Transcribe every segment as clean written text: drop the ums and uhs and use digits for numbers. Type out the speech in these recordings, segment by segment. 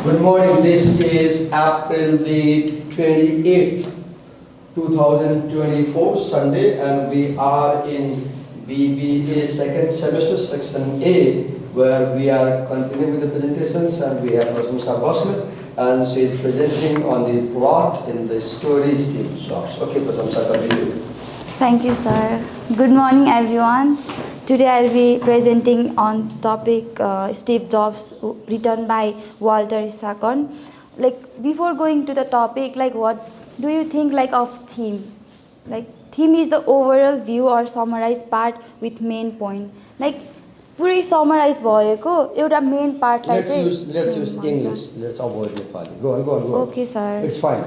Good morning. This is April the 28th, 2024, Sunday, and we are in BBA second semester, section A, where we are continuing with the presentations, and we have Rasmusa Bosler, and she is presenting on the plot in the story Steve Jobs. Okay, Prasamsa, come to you. Thank you, sir. Good morning, everyone. Today I'll be presenting on topic Steve Jobs, written by Walter Isaacson. Before going to the topic, what do you think of theme? Theme is the overall view or summarized part with main point. पुरै summarize भएको एउटा main part Let's use English. Let's avoid Nepali. Go on. Okay, sir. It's fine.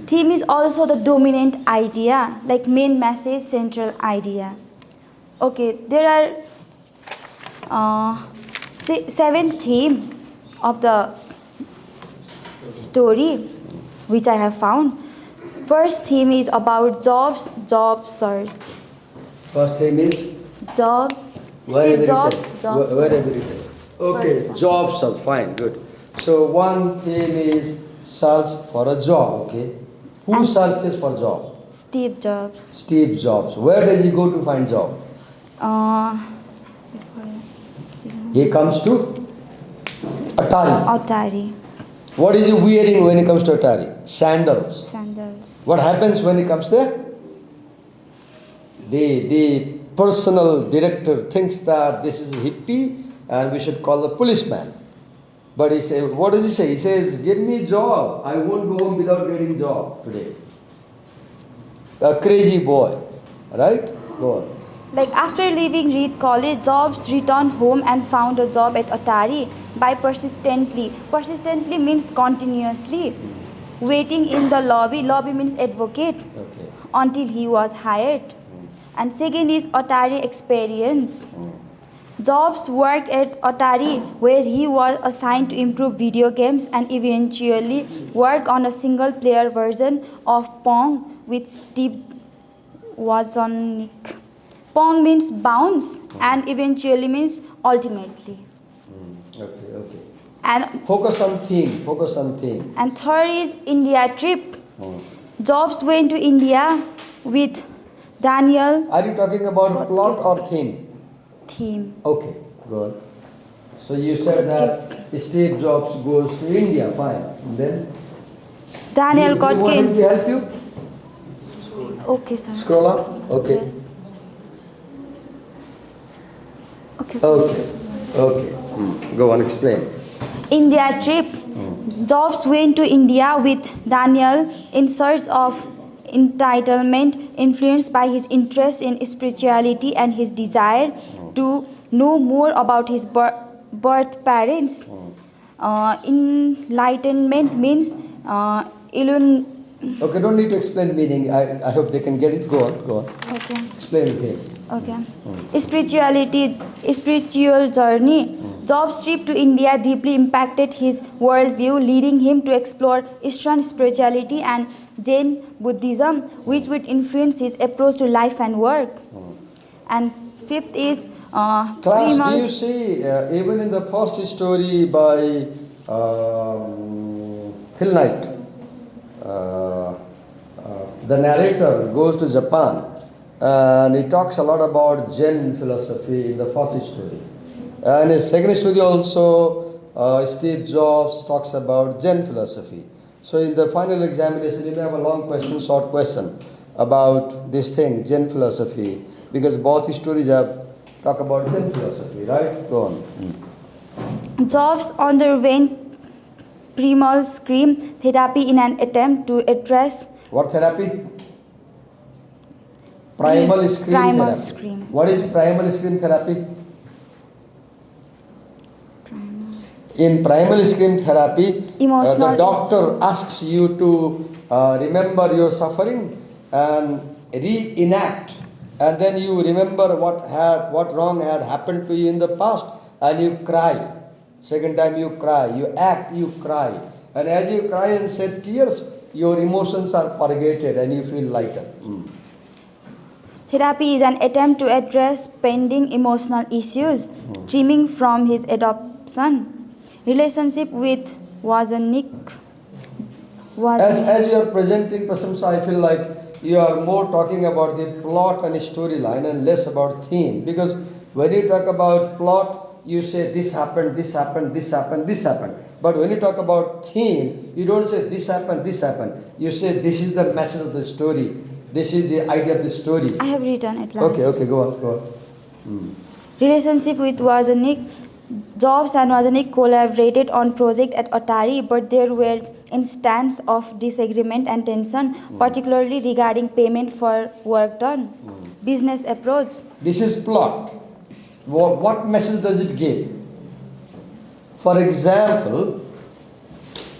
Theme is also the dominant idea, like main message, central idea. Okay, there are 7 themes of the story which I have found. First theme is about jobs, job search. First theme is Jobs. wherever Jobs. wherever it is. Okay, job search. Fine, good. So one theme is search for a job. Okay, who searches for job? Steve Jobs. Steve Jobs. Where does he go to find job? He comes to Atari. Atari. What is he wearing when he comes to Atari? Sandals. Sandals. What happens when he comes there? The personal director thinks that this is a hippie and we should call the policeman. But he says, what does he say? He says, give me job. I won't go home without getting job today. A crazy boy. Right? Go on. After leaving Reed College, Jobs returned home and found a job at Atari by persistently. Persistently means continuously. Waiting in the lobby. Lobby means advocate. Okay. Until he was hired. And second is Atari experience. Jobs worked at Atari where he was assigned to improve video games and eventually work on a single player version of Pong with Steve Wozniak. Pong means bounce and eventually means ultimately. Okay. And Focus on theme. And third is India trip. Jobs went to India with Daniel. Are you talking about plot or theme? Theme. Okay, go on. So you said that Steve Jobs goes to India, fine. And then? Daniel you want him to help you? Okay, sir. Scroll up? Okay. Yes. Okay. Go on, explain. India trip. Jobs went to India with Daniel in search of entitlement, influenced by his interest in spirituality and his desire to know more about his birth parents. Enlightenment means Okay, don't need to explain meaning. I hope they can get it. Go on. Okay. Explain again. Okay. Spiritual journey. Jobs' trip to India deeply impacted his worldview, leading him to explore Eastern spirituality and Jain Buddhism, which would influence his approach to life and work. And fifth is Class, do you see, even in the first story by Phil Knight, the narrator goes to Japan and he talks a lot about Zen philosophy in the first story. And his second story also, Steve Jobs talks about Zen philosophy. So in the final examination, you may have a long question, short question about this thing, Zen philosophy, because both stories have talk about Zen philosophy, right? Go on. Jobs underwent primal scream therapy in an attempt to address What therapy? Primal scream therapy. Scream. What is primal scream therapy? In primal scream therapy, the doctor asks you to remember your suffering and reenact, and then you remember what wrong had happened to you in the past, and you cry. Second time you cry, you act, you cry, and as you cry and shed tears, your emotions are purgated and you feel lighter. Therapy is an attempt to address pending emotional issues stemming from his adoption, relationship with Wozniak. As you are presenting, Prasamsa, I feel like you are more talking about the plot and storyline and less about theme. Because when you talk about plot, you say this happened, this happened, this happened, this happened. But when you talk about theme, you don't say this happened, this happened. You say this is the message of the story. This is the idea of the story. I have written it last. Okay, go on. Relationship with Wozniak. Jobs and Wozniak collaborated on project at Atari, but there were instances of disagreement and tension, particularly regarding payment for work done. Business approach. This is plot. What message does it give? For example,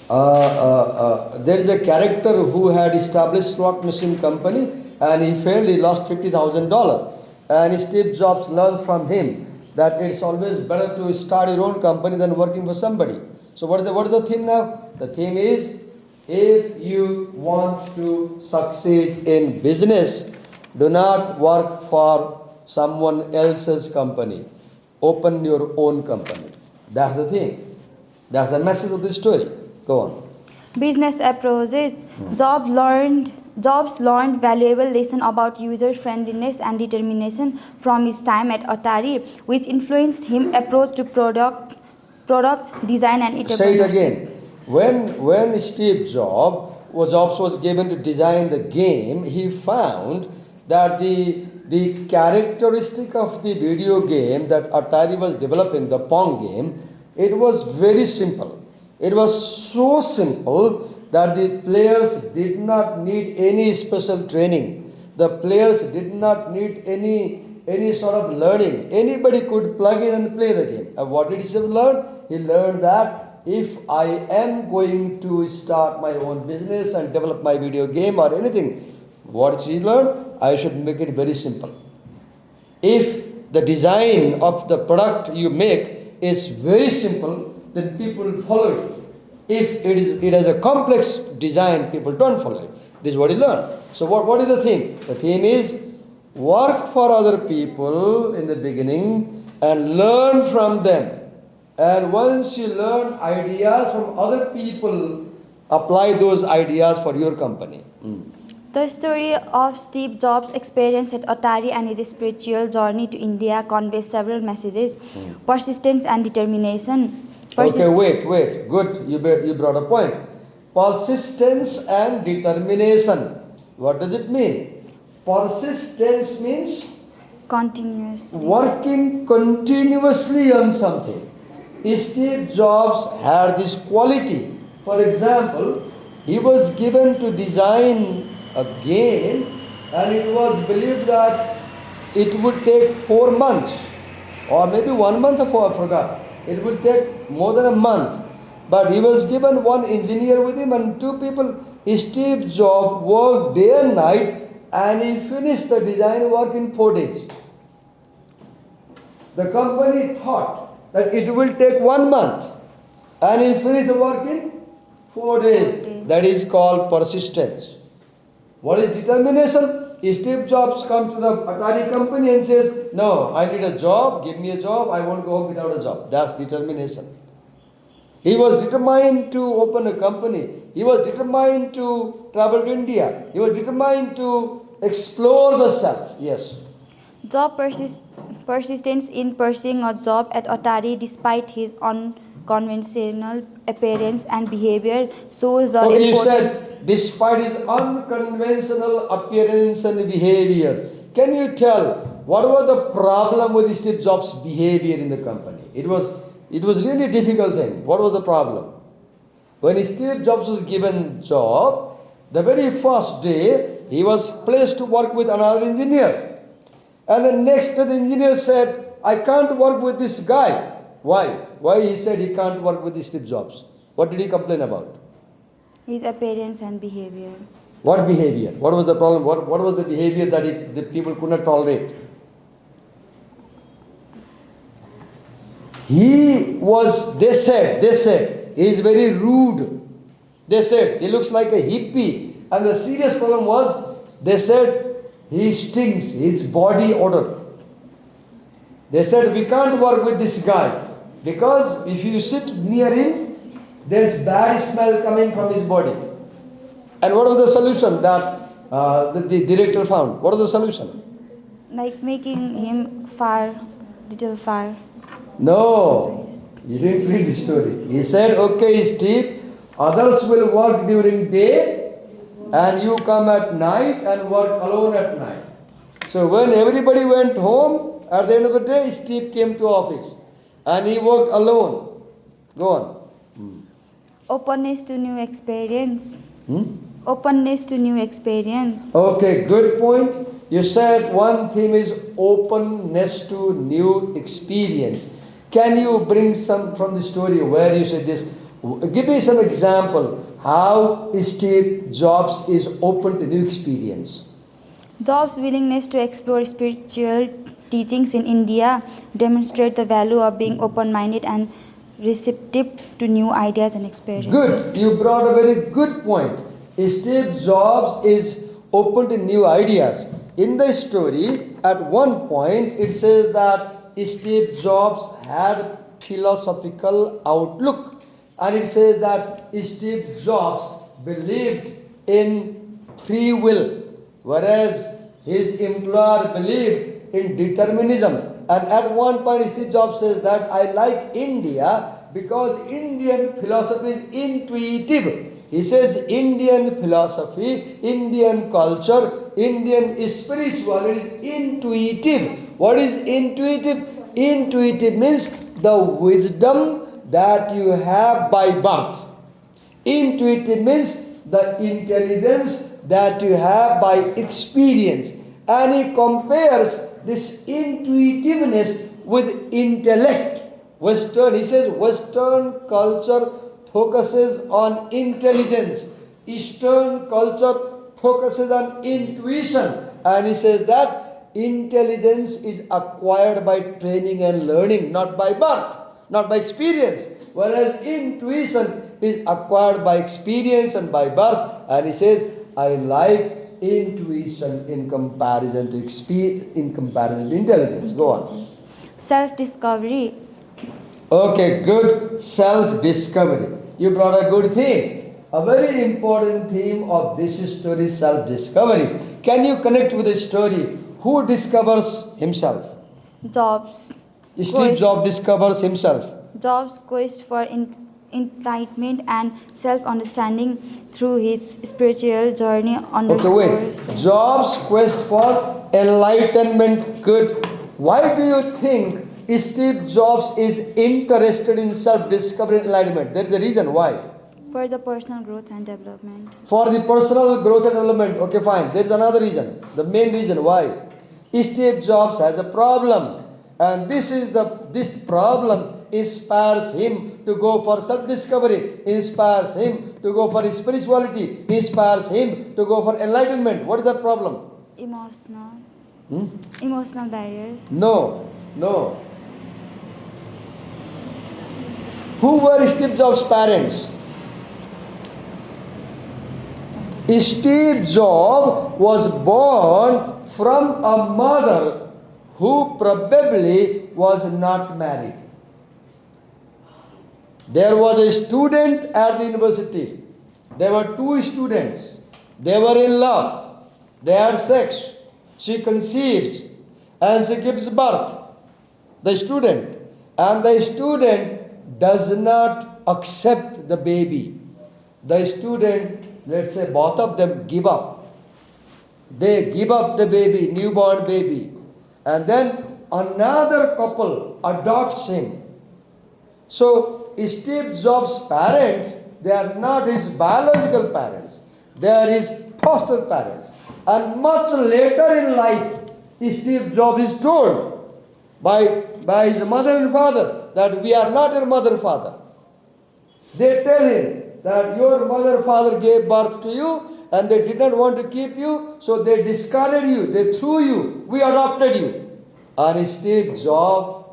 there is a character who had established slot machine company and he failed, he lost $50,000. And Steve Jobs learns from him that it's always better to start your own company than working for somebody. So what is the theme now? The theme is, if you want to succeed in business, do not work for someone else's company. Open your own company. That's the theme. That's the message of the story. Go on. Business approaches. Jobs learned valuable lesson about user friendliness and determination from his time at Atari, which influenced him approach to product design and entrepreneurship. Say it again. When Steve Jobs was given to design the game, he found that the characteristic of the video game that Atari was developing, the Pong game, it was very simple. It was so simple that the players did not need any special training. The players did not need any sort of learning. Anybody could plug in and play the game. And what did he learn? He learned that if I am going to start my own business and develop my video game or anything, what did he learn? I should make it very simple. If the design of the product you make is very simple, then people follow it. If it has a complex design, people don't follow it. This is what he learned. So what is the theme? The theme is work for other people in the beginning and learn from them. And once you learn ideas from other people, apply those ideas for your company. The story of Steve Jobs' experience at Atari and his spiritual journey to India conveys several messages. Persistence and determination. Okay, wait. Good. You brought a point. Persistence and determination. What does it mean? Persistence means Continuously. working continuously on something. Steve Jobs had this quality. For example, he was given to design a game and it was believed that it would take 4 months or maybe 1 month, I forgot. It would take more than a month. But he was given one engineer with him and 2 people. Steve Jobs worked day and night and he finished the design work in 4 days. The company thought that it will take 1 month and he finished the work in 4 days. That is called persistence. What is determination? Steve Jobs comes to the Atari company and says, no, I need a job, give me a job, I won't go home without a job. That's determination. He was determined to open a company. He was determined to travel to India. He was determined to explore the self. Yes. Job persistence in pursuing a job at Atari despite his unconventional appearance and behavior shows the Okay, you importance. said despite his unconventional appearance and behavior. Can you tell what was the problem with Steve Jobs' behavior in the company? It was really a difficult thing. What was the problem? When Steve Jobs was given job, the very first day he was placed to work with another engineer. And the next day the engineer said, I can't work with this guy. Why? Why he said he can't work with Steve Jobs? What did he complain about? His appearance and behavior. What behavior? What was the problem? What was the behavior that the people could not tolerate? They said, he is very rude. They said, he looks like a hippie. And the serious problem was, they said, he stinks, his body odor. They said, we can't work with this guy. Because if you sit near him, there's bad smell coming from his body. And what was the solution that the director found? What was the solution? Like making him far, little far. No, you didn't read the story. He said, okay, Steve, others will work during day and you come at night and work alone at night. So when everybody went home, at the end of the day, Steve came to office and he worked alone. Go on. Openness to new experience. Hmm? Openness to new experience. Okay, good point. You said one theme is openness to new experience. Can you bring some from the story where you said this? Give me some example how Steve Jobs is open to new experience. Jobs' willingness to explore spiritual teachings in India demonstrate the value of being open-minded and receptive to new ideas and experiences. Good. You brought a very good point. Steve Jobs is open to new ideas. In the story, at one point, it says that Steve Jobs had a philosophical outlook. And it says that Steve Jobs believed in free will, whereas his employer believed in determinism. And at one point, Steve Jobs says that I like India because Indian philosophy is intuitive. He says Indian philosophy, Indian culture, Indian spirituality is intuitive. What is intuitive? Intuitive means the wisdom that you have by birth. Intuitive means the intelligence that you have by experience. And he compares this intuitiveness with intellect. He says Western culture focuses on intelligence. Eastern culture focuses on intuition. And he says that intelligence is acquired by training and learning, not by birth, not by experience. Whereas intuition is acquired by experience and by birth. And he says, I like intuition in comparison to intelligence. Go on. Self-discovery. Okay, good. Self-discovery. You brought a good theme. A very important theme of this story is self-discovery. Can you connect with the story? Who discovers himself? Jobs. Steve Jobs discovers himself. Jobs' quest for enlightenment and self-understanding through his spiritual journey underscores. Okay, wait. Jobs' quest for enlightenment. Good. Why do you think Steve Jobs is interested in self-discovery and enlightenment? There is a reason why. For the personal growth and development. For the personal growth and development. Okay, fine. There is another reason. The main reason why. Steve Jobs has a problem. And this problem inspires him to go for self-discovery, inspires him to go for spirituality, inspires him to go for enlightenment. What is that problem? Emotional. Emotional barriers. No. Who were Steve Jobs' parents? Steve Jobs was born from a mother who probably was not married. There was a student at the university. There were two students. They were in love. They had sex. She conceives and she gives birth. The student. And the student does not accept the baby. The student, let's say both of them give up. They give up the baby, newborn baby. And then another couple adopts him. So Steve Jobs' parents, they are not his biological parents. They are his foster parents. And much later in life, Steve Jobs is told by his mother and father that we are not your mother and father. They tell him that your mother and father gave birth to you and they did not want to keep you, so they discarded you, they threw you, we adopted you. And Steve Jobs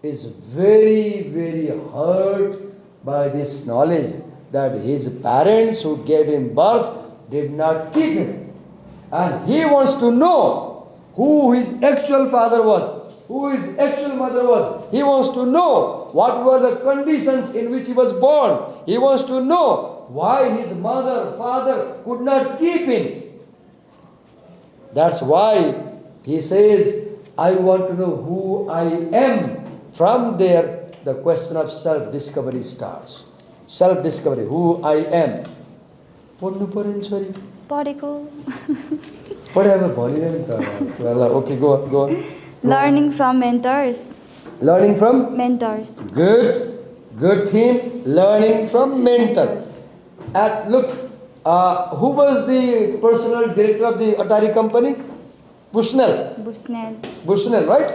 is very, very hurt by this knowledge that his parents who gave him birth did not keep him. And he wants to know who his actual father was. who his actual mother was. He wants to know what were the conditions in which he was born. He wants to know why his mother, father could not keep him. That's why he says, I want to know who I am. From there, the question of self-discovery starts. Self-discovery, who I am. पढ्नु पर्यो नि छोरी पढेको पढे अब भनिरह नि त ल okay go learning from mentors. Learning from Mentors. good theme. Learning from mentors. And look, who was the personal director of the Atari company? Bushnell, right?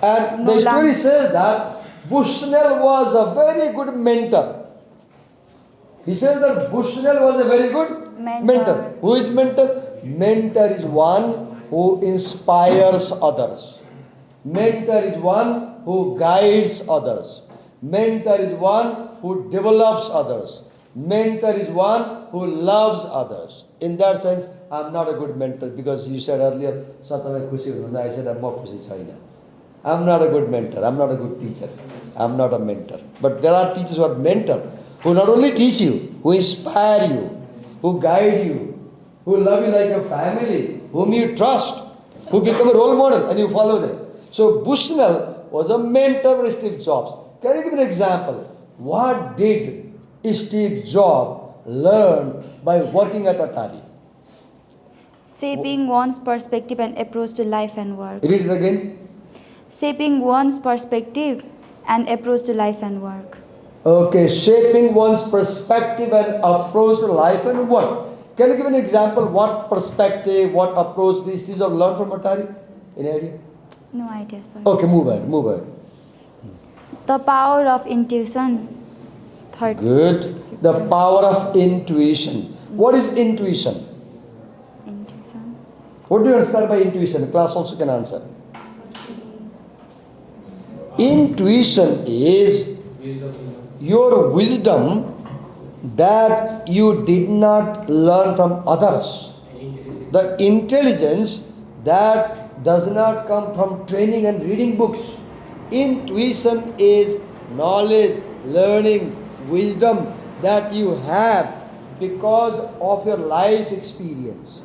And the story says that Bushnell was a very good mentor. He says that Bushnell was a very good mentor. Who is mentor? Mentor is one who inspires others. Mentor is one who guides others. Mentor is one who develops others. Mentor is one who loves others. In that sense, I am not a good mentor because you said earlier, I said I'm not khushi. I'm not a good mentor. I'm not a good teacher. I'm not a mentor. But there are teachers who are mentor, who not only teach you, who inspire you, who guide you, who love you like a family, whom you trust, who become a role model and you follow them. So Bushnell was a mentor for Steve Jobs. Can you give an example? What did Steve Jobs learn by working at Atari? Shaping one's perspective and approach to life and work. Read it again. Shaping one's perspective and approach to life and work. Okay, shaping one's perspective and approach to life and work. Can you give an example? What perspective, what approach these things have learned from Atari? Any idea? No idea, sorry. Okay, move ahead. The power of intuition. Third. Good. The power of intuition. What is intuition? Intuition. What do you understand by intuition? Class also can answer. Intuition is your wisdom that you did not learn from others. The intelligence that does not come from training and reading books. Intuition is knowledge, learning, wisdom that you have because of your life experience.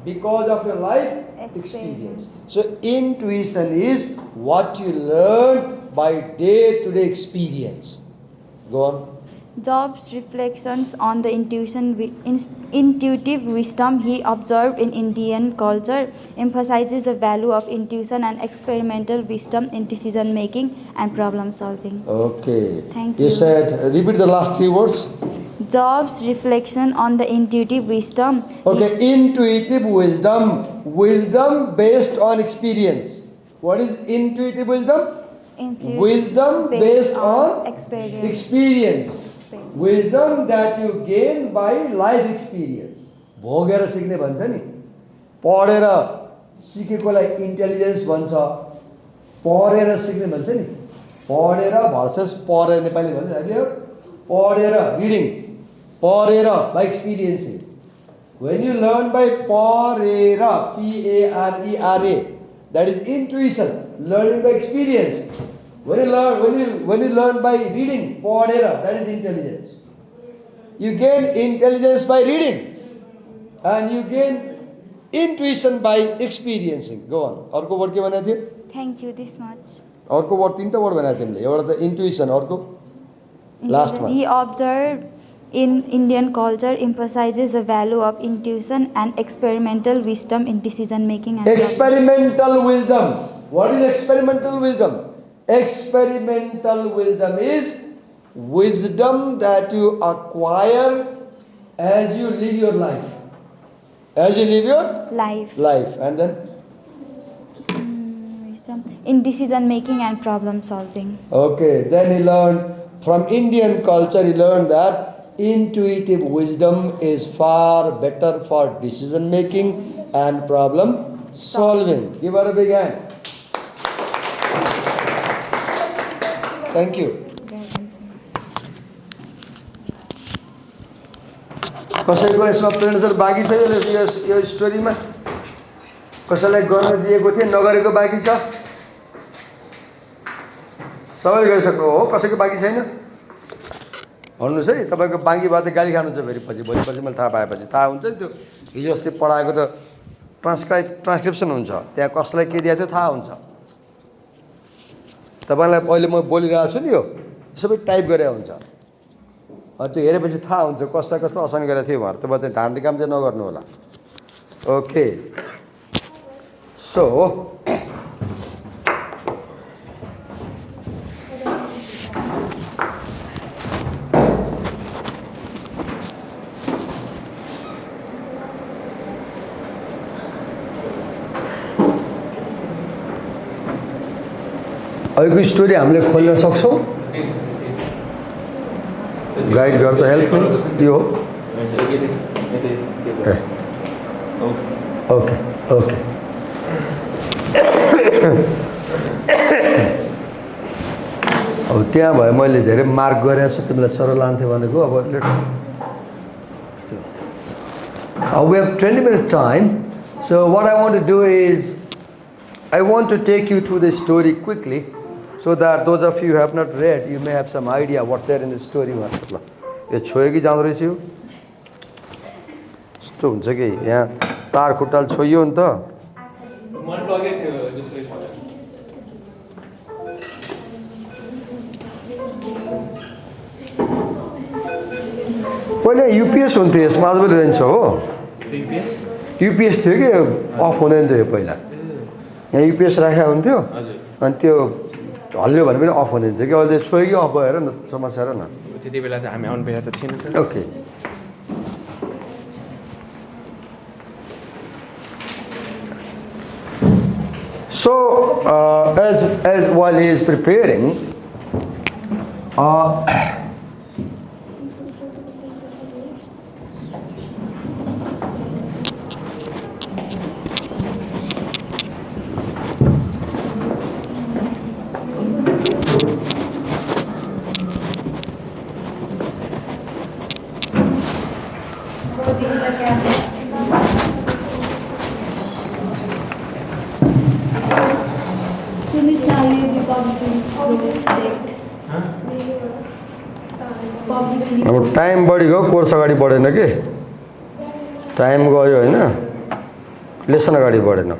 Because of your life experience. So intuition is what you learn by day-to-day experience. Go on. Jobs' reflections on the intuitive wisdom he observed in Indian culture emphasizes the value of intuition and experimental wisdom in decision making and problem solving. Okay. Thank you. You said, repeat the last three words. Jobs' reflection on the intuitive wisdom. Okay, intuitive wisdom. Wisdom based on experience. What is intuitive wisdom? Wisdom based on experience. Wisdom that you gain by life experience. भोगेर सिक्ने भन्छ नि पढेर सिकेकोलाई intelligence भन्छ पढेर सिक्ने भन्छ नि पढेर भर्सेस पढेर नेपाली भन्छ हामीले पढेर रिडिङ पढेर by experiencing. When you learn by पढेर PARERA, that is intuition, learning by experience. When you learn by reading, पढेर, that is intelligence. You gain intelligence by reading, and you gain intuition by experiencing. Go on. अर्को word के बनाए थे? Thank you this much. अर्को word तीनटा word बनाए थे हमले. एउटा त intuition, अर्को last one. He observed in Indian culture emphasizes the value of intuition and experimental wisdom in decision making and experimental wisdom. What is experimental wisdom? Experimental wisdom is wisdom that you acquire as you live your life. As you live your life. And then? Wisdom in decision making and problem solving. Okay. Then he learned from Indian culture, he learned that intuitive wisdom is far better for decision making and problem solving. Give her a big hand. Thank you. कसैको यसमा presentation बाँकी छ यो स्टोरीमा कसैलाई गर्न दिएको थिए नगरेको बाँकी छ सबैले गरिसक्नु हो कसैको बाँकी छैन भन्नुहोस् है तपाईँको बाँकी बात गाली खानुहुन्छ फेरि पछि भोलिपछि मैले थाहा पाएपछि थाहा हुन्छ नि त्यो हिजो अस्ति पढाएको त ट्रान्सक्रिप्सन हुन्छ त्यहाँ कसलाई के दिएको थियो थाहा हुन्छ तपाईँलाई अहिले म बोलिरहेको छु नि यो सबै टाइप गरेर हुन्छ त्यो हेरेपछि थाहा हुन्छ कसलाई कसलाई असाइन गरेको थियो भनेर तपाईँ चाहिँ ढाँट्ने काम चाहिँ नगर्नु होला ओके सो अहिलेको स्टोरी हामीले खोल्न सक्छौँ गाइड गर्दा हेल्प यो ओके ओके अब त्यहाँ भयो मैले धेरै मार्क गरेको छु तिमीलाई सरल लान्थेँ भनेको अब let's we have 20 minutes time so what I want to do is I want to take you through the story quickly so that those of you who have not read you may have some idea what's there in the story मतलब यो छोयो कि जाँदो रहेछ यो यस्तो हुन्छ कि यहाँ तार खुट्टाल छोइयो नि त पहिले युपिएस हुन्थ्यो यसमा आज पनि रहन्छ हो युपिएस थियो कि अफ हुँदैन थियो पहिला यहाँ युपिएस राखेको हुन्थ्यो अनि त्यो हल्लियो भने पनि अफ हुँदैन थियो कि अहिले छोयो कि अफ भयो हेर न समस्या र न त्यति बेला त हामी आउनु बेला त थिएन sir okay so as while he is preparing अब टाइम बढी गयो कोर्स अगाडि बढेन कि टाइम गयो होइन लेसन अगाडि बढेन